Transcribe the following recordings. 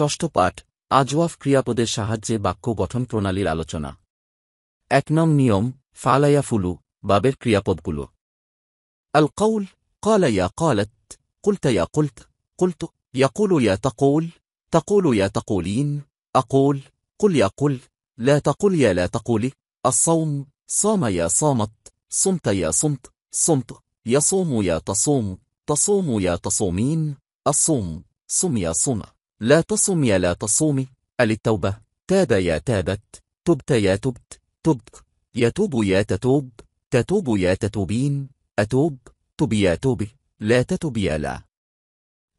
ষষ্ঠ পাঠ আজওয়াফ ক্রিয়াপদের সাহায্যে বাক্য গঠন প্রণালীর আলোচনা। ১ নং নিয়ম ফালায়া ফুলু বাবের ক্রিয়াপদগুলো। আল কৌল قال يا قالت قلت يا قلت قلت يقول يا تقول تقول يا تقولين أقول قل يا قل لا تقل يا لا تقولي الصوم صام يا صامت صمت يا صمت صمت يصوم يا تصوم تصوم يا تصومين الصوم صم يا صم لا تصم يا لا تصومي التوبة تاب يا تابت تبت يا تبت تبت يتوب يا تتوب تتوب يا تتوبين أتوب تب يا توبي لا تتب يا لا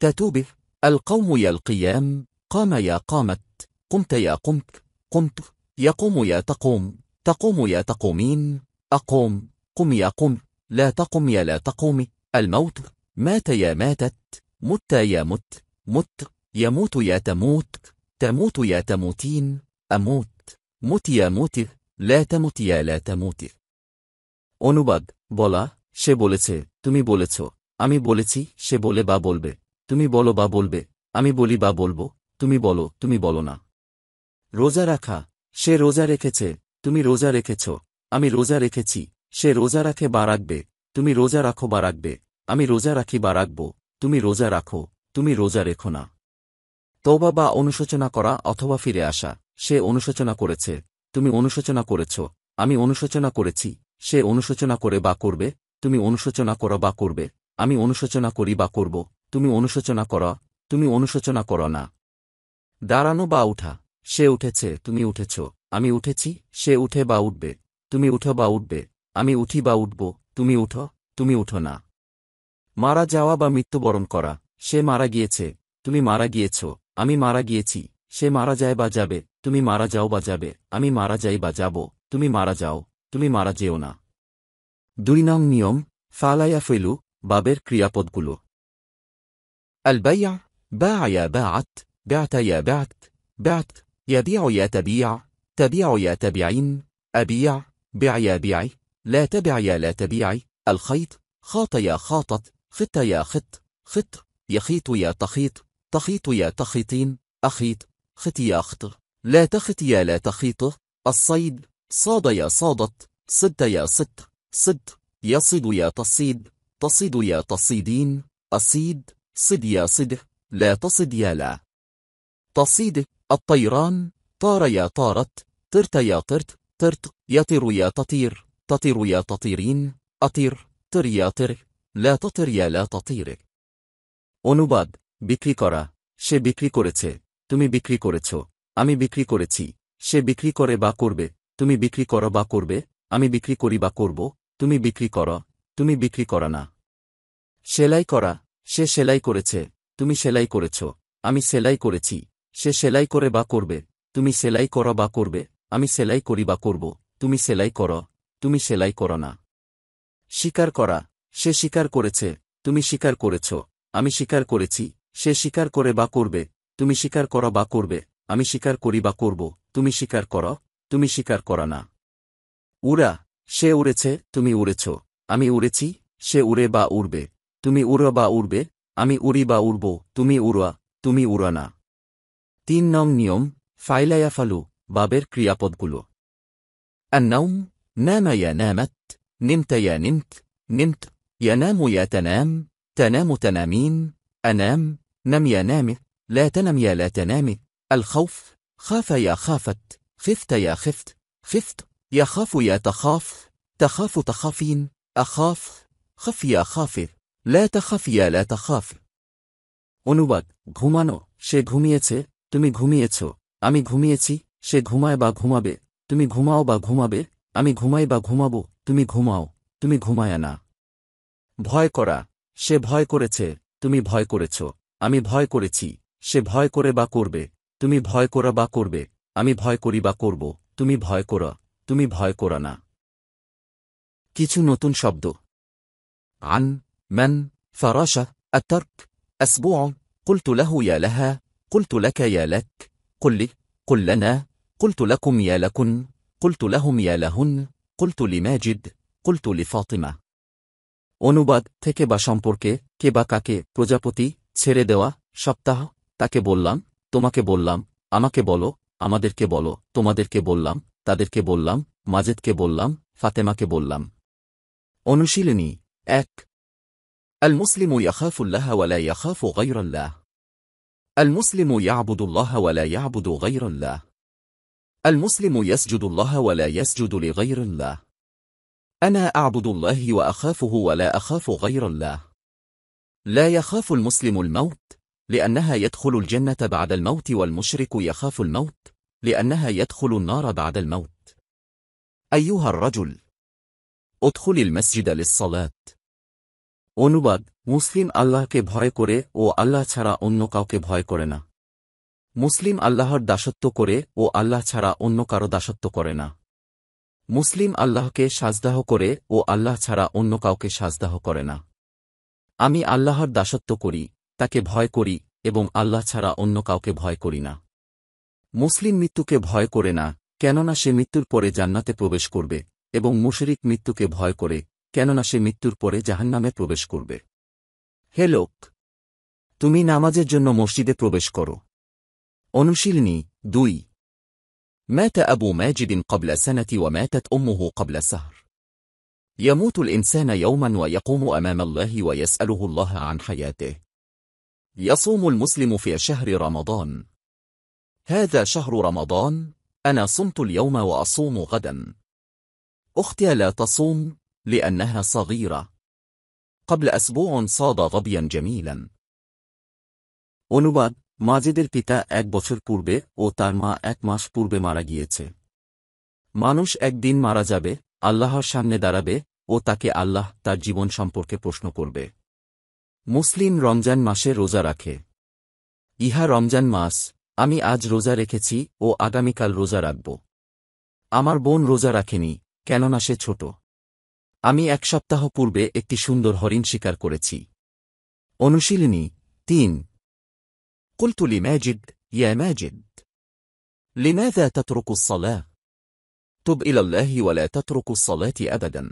تتوبي القوم يا القيام قام يا قامت قمت يا قمت قمت يقوم يا تقوم تقوم يا تقومين أقوم قم يا قم لا تقم يا لا تقومي الموت مات يا ماتت مت يا مت مت يموت يا تموت تموت يا تموتين أموت مت يا موت لا تمت يا لا تموت অনুবাদ বলা সে বলেছে তুমি বলেছ আমি বলেছি সে বলে বা বলবে তুমি বলো বা বলবে আমি বলি বা বলবো তুমি বলো তুমি বলো না। রোজা রাখা সে রোজা রেখেছে তুমি রোজা রেখেছ আমি রোজা রেখেছি সে রোজা রাখে বা রাখবে তুমি রোজা রাখো বা রাখবে আমি রোজা রাখি বা রাখব তুমি রোজা রাখো তুমি রোজা রেখো না। তওবা বা অনুশোচনা করা অথবা ফিরে আসা সে অনুশোচনা করেছে তুমি অনুশোচনা করেছ আমি অনুশোচনা করেছি সে অনুশোচনা করে বা করবে তুমি অনুশোচনা করো বা করবে আমি অনুশোচনা করি বা করব তুমি অনুশোচনা কর তুমি অনুশোচনা করো না। দাঁড়ানো বা উঠা সে উঠেছে তুমি উঠেছ আমি উঠেছি সে উঠে বা উঠবে তুমি উঠো বা উঠবে আমি উঠি বা উঠব তুমি উঠো তুমি উঠো না। মারা যাওয়া বা মৃত্যুবরণ করা সে মারা গিয়েছে তুমি মারা গিয়েছ আমি মারা গিয়েছি সে মারা যায় বা যাবে তুমি মারা যাও বা যাবে আমি মারা যাই বা যাব তুমি মারা যাও তুমি মারা যেও না। ২ নং নিয়ম ফালায়া ফেলু বাবের ক্রিয়াপদগুলো। আল বাইয়া باع يا باعت بعت يا بعت بعت يبيع يا تبيع تبيع يا تبيعين أبيع بيع يا بيعي لا تبع يا لا تبيعي الخيط خاط يا خاطت خط يا خط خط يخيط يا تخيط تخيط يا تخيطين أخيط خط يا خط لا تخط يا لا تخيط الصيد صاد يا صادت صد يا صد صد يصيد يا تصيد تصيد يا تصيدين أصيد صد يا صد لا تصد يا لا تصيد الطيران طار يا طارت طرت يا طرت طرت يطير يا تطير تطير يا تطيرين أطير طر يا طر لا تطر يا لا تطير অনুবাদ বিক্রি করা সে বিক্রি করেছে তুমি বিক্রি করেছ আমি বিক্রি করেছি সে বিক্রি করে বা করবে তুমি বিক্রি করো বা করবে আমি বিক্রি করি বা করব তুমি বিক্রি করো তুমি বিক্রি করা না। সেলাই করা সে সেলাই করেছে তুমি সেলাই করেছ আমি সেলাই করেছি সে সেলাই করে বা করবে তুমি সেলাই করো বা করবে আমি সেলাই করি বা করব তুমি সেলাই করো তুমি সেলাই করো না। স্বীকার করা সে স্বীকার করেছে তুমি স্বীকার করেছ আমি স্বীকার করেছি সে স্বীকার করে বা করবে তুমি স্বীকার করো বা করবে আমি স্বীকার করি বা করব তুমি স্বীকার করো তুমি স্বীকার করা না। উড়া সে উড়েছে তুমি উড়েছ আমি উড়েছি সে উড়ে বা উড়বে তুমি উড়ো বা উড়বে আমি উড়ি বা উড়ব তুমি উড়া তুমি উড়া না। ৩ নং নিয়ম ফাইলায়া ফালু বাবের ক্রিয়াপদগুলো। النوم نام يا نامت نمت يا نمت نمت ينام يا تنام تنام تنامين أنام نم يا نام لا تنم يا لا تنام الخوف خاف يا خافت خفت يا خفت خفت يخاف يا تخاف تخاف تخافين أخاف خف يا خاف لا تخف يا لا تخاف অনুবাদ ঘুমানো সে ঘুমিয়েছে তুমি ঘুমিয়েছ আমি ঘুমিয়েছি সে ঘুমায় বা ঘুমাবে তুমি ঘুমাও বা ঘুমাবে আমি ঘুমাই বা ঘুমাবো তুমি ঘুমাও তুমি ঘুমায় না। ভয় করা সে ভয় করেছে তুমি ভয় করেছ আমি ভয় করেছি সে ভয় করে বা করবে তুমি ভয় করা বা করবে আমি ভয় করি বা করব তুমি ভয় করা তুমি ভয় করা না। কিছু নতুন শব্দ। عن من فراشة الترك أسبوع قلت له يا لها قلت لك يا لك قل لي قل لنا قلت لكم يا لكن قلت لهم يا لهن قلت لماجد قلت لفاطمة অনুবাদ থেকে বা সম্পর্কে কে বা কাকে প্রজাপতি ছেড়ে দেওয়া সপ্তাহ তাকে বললাম তোমাকে বললাম, আমাকে বলো, আমাদেরকে বলো, তোমাদেরকে বললাম, তাদেরকে বললাম, মাজেদকে বললাম, ফাতেমাকে বললাম। অনুশীলনী 1 المسلم يخاف الله ولا يخاف غير الله. المسلم يعبد الله ولا يعبد غير الله. المسلم يسجد الله ولا يسجد لغير الله. أنا أعبد الله وأخافه ولا أخاف غير الله. لا يخاف المسلم الموت لأنها يدخل الجنة بعد الموت، والمشرك يخاف الموت لأنها يدخل النار بعد الموت. أيها الرجل ادخل المسجد للصلاة. অনুবাদ মুসলিম আল্লাহকে ভয় করে ও আল্লাহ ছাড়া অন্য কাউকে ভয় করে না। মুসলিম আল্লাহর দাসত্ব করে ও আল্লাহ ছাড়া অন্য কারো দাসত্ব করে না। মুসলিম আল্লাহকে সাজদাহ করে ও আল্লাহ ছাড়া অন্য কাউকে সাজদাহ করে না। আমি আল্লাহর দাসত্ব করি, তাকে ভয় করি এবং আল্লাহ ছাড়া অন্য কাউকে ভয় করি না। মুসলিম মৃত্যুকে ভয় করে না, কেননা সে মৃত্যুর পরে জান্নাতে প্রবেশ করবে, এবং মুশরিক মৃত্যুকে ভয় করে, কেননা সে মৃত্যুর পরে জাহান্নামে প্রবেশ করবে। হে লোক, তুমি নামাজের জন্য মসজিদে প্রবেশ করো। অনুশীলনী 2 مات أبو ماجد قبل سنة وماتت أمه قبل سهر. يموت الإنسان يوما ويقوم أمام الله ويسأله الله عن حياته. يصوم المسلم في شهر رمضان. هذا شهر رمضان، أنا صمت اليوم وأصوم غدا. أختي لا تصوم لأنها صغيرة. قبل أسبوع صاد ظبيا جميلا. অনুবাদ মাজেদের পিতা 1 বছর পূর্বে ও তার মা 1 মাস পূর্বে মারা গিয়েছে। মানুষ একদিন মারা যাবে, আল্লাহর সামনে দাঁড়াবে ও তাকে আল্লাহ তার জীবন সম্পর্কে প্রশ্ন করবে। মুসলিম রমজান মাসে রোজা রাখে। ইহা রমজান মাস, আমি আজ রোজা রেখেছি ও আগামীকাল রোজা রাখব। আমার বোন রোজা রাখেনি, কেননা সে ছোট। আমি 1 সপ্তাহ পূর্বে একটি সুন্দর হরিণ শিকার করেছি। অনুশীলনী 3 قلت لماجد: يا ماجد، لماذا تترك الصلاة؟ تب إلى الله ولا تترك الصلاة أبدا.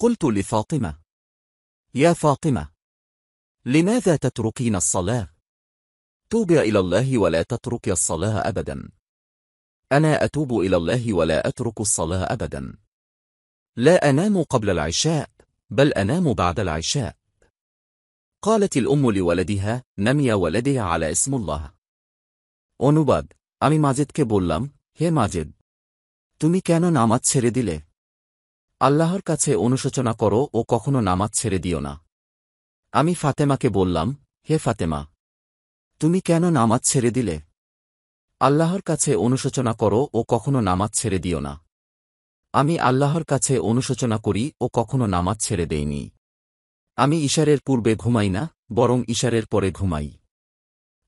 قلت لفاطمة: يا فاطمة، لماذا تتركين الصلاة؟ توب إلى الله ولا تترك الصلاة أبدا. أنا أتوب إلى الله ولا أترك الصلاة أبدا. لا أنام قبل العشاء، بل أنام بعد العشاء. قالت الأم لولدها: نم يا ولدي على اسم الله. অনুবাদ আমি মাজেদকে বললাম, হে মাজেদ, তুমি কেন নামাজ ছেড়ে দিলে? আল্লাহর কাছে অনুশোচনা করো ও কখনো নামাজ ছেড়ে দিও না। আমি ফাতেমাকে বললাম, হে ফাতেমা, তুমি কেন নামাজ ছেড়ে দিলে? আল্লাহর কাছে অনুশোচনা করো ও কখনো নামাজ ছেড়ে দিও না। আমি আল্লাহর কাছে অনুশোচনা করি ও কখনো নামাজ ছেড়ে দেইনি। আমি ইশারের পূর্বে ঘুমাই না, বরং ইশারের পরে ঘুমাই।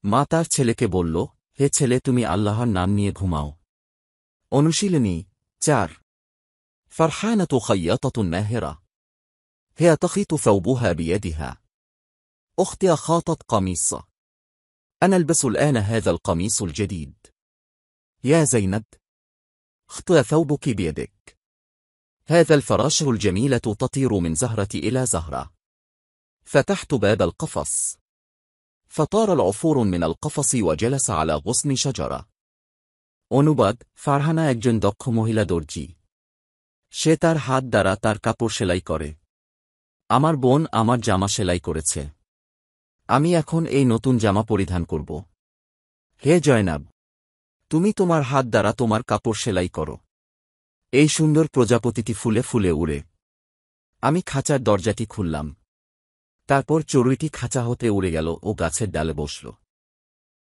মা তার ছেলেকে বলল, হে ছেলে, তুমি আল্লাহর নাম নিয়ে ঘুমাও। অনুশীলনী 4 فرحانة خياطة ماهرة، هي تخيط ثوبها بيدها. أختي خاطت قميص، أنا ألبس الآن هذا القميص الجديد. يا زينب، اخطئ ثوبك بيدك. هذا الفراش الجميلة تطير من زهرة إلى زهرة. فتحت باب القفص، فطار العصفور من القفص وجلس على غصن شجرة. অনুবাদ ফারহানা একজন দক্ষ মহিলা দর্জি। সে তার হাত দ্বারা তার কাপড় সেলাই করে। আমার বোন আমার জামা সেলাই করেছে। আমি এখন এই নতুন জামা পরিধান করব। হে জয়নাব, তুমি তোমার হাত দ্বারা তোমার কাপড় সেলাই করো। এই সুন্দর প্রজাপতিটি ফুলে ফুলে উড়ে। আমি খাঁচার দরজাটি খুললাম। তারপর চড়ুইটি খাঁচা হতে উড়ে গেল ও গাছের ডালে বসল।